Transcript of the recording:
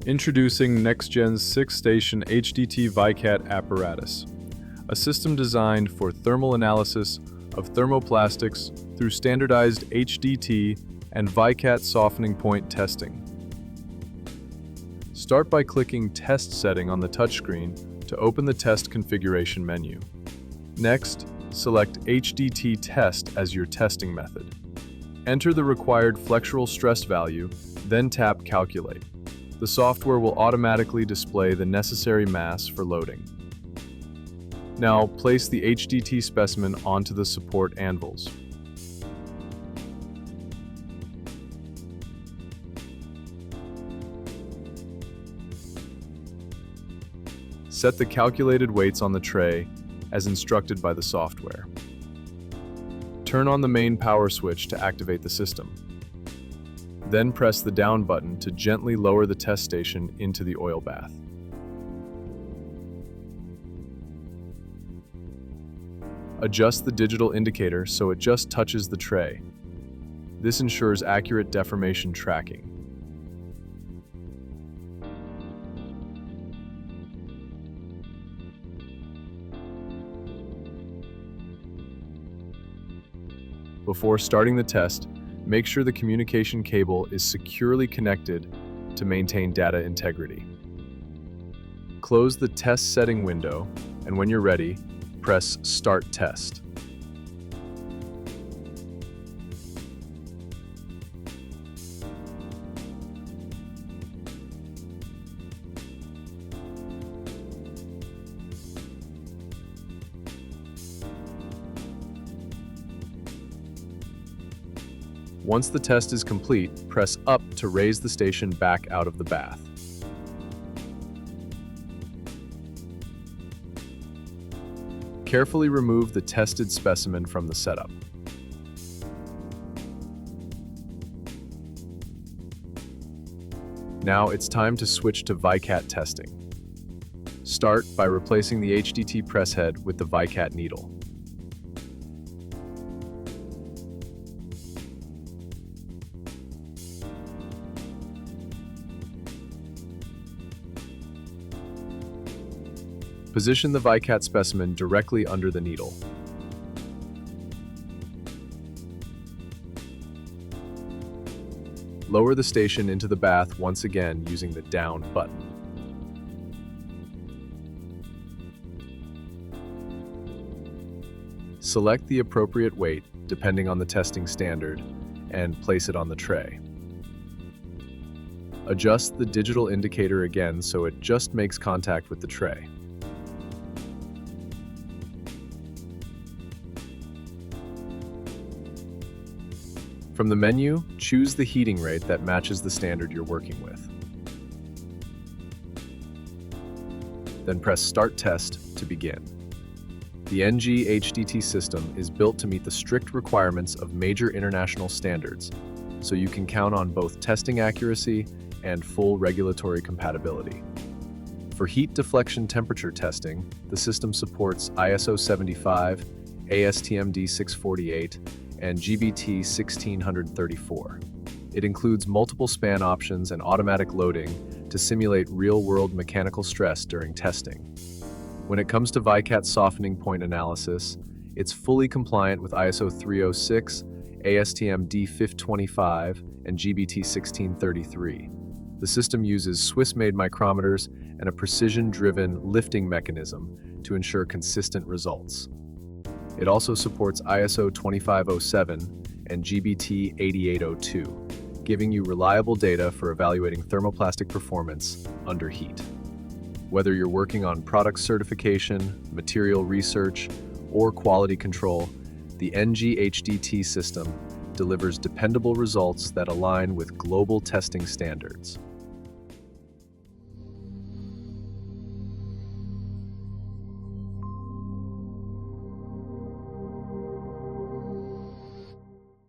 Introducing NextGen's 6-station HDT Vicat apparatus, a system designed for thermal analysis of thermoplastics through standardized HDT and Vicat softening point testing. Start by clicking Test Setting on the touchscreen to open the test configuration menu. Next, select HDT Test as your testing method. Enter the required flexural stress value, then tap Calculate. The software will automatically display the necessary mass for loading. Now, place the HDT specimen onto the support anvils. Set the calculated weights on the tray as instructed by the software. Turn on the main power switch to activate the system. Then press the down button to gently lower the test station into the oil bath. Adjust the digital indicator so it just touches the tray. This ensures accurate deformation tracking. Before starting the test, make sure the communication cable is securely connected to maintain data integrity. Close the test setting window, and when you're ready, press Start Test. Once the test is complete, press up to raise the station back out of the bath. Carefully remove the tested specimen from the setup. Now it's time to switch to Vicat testing. Start by replacing the HDT press head with the Vicat needle. Position the Vicat specimen directly under the needle. Lower the station into the bath once again using the down button. Select the appropriate weight, depending on the testing standard, and place it on the tray. Adjust the digital indicator again so it just makes contact with the tray. From the menu, choose the heating rate that matches the standard you're working with. Then press Start Test to begin. The NG-HDT system is built to meet the strict requirements of major international standards, so you can count on both testing accuracy and full regulatory compatibility. For heat deflection temperature testing, the system supports ISO 75, ASTM D648, and GBT 1634. It includes multiple span options and automatic loading to simulate real-world mechanical stress during testing. When it comes to Vicat softening point analysis, it's fully compliant with ISO 306, ASTM D1525, and GBT 1633. The system uses Swiss-made micrometers and a precision-driven lifting mechanism to ensure consistent results. It also supports ISO 2507 and GBT 8802, giving you reliable data for evaluating thermoplastic performance under heat. Whether you're working on product certification, material research, or quality control, the NG-HDT system delivers dependable results that align with global testing standards.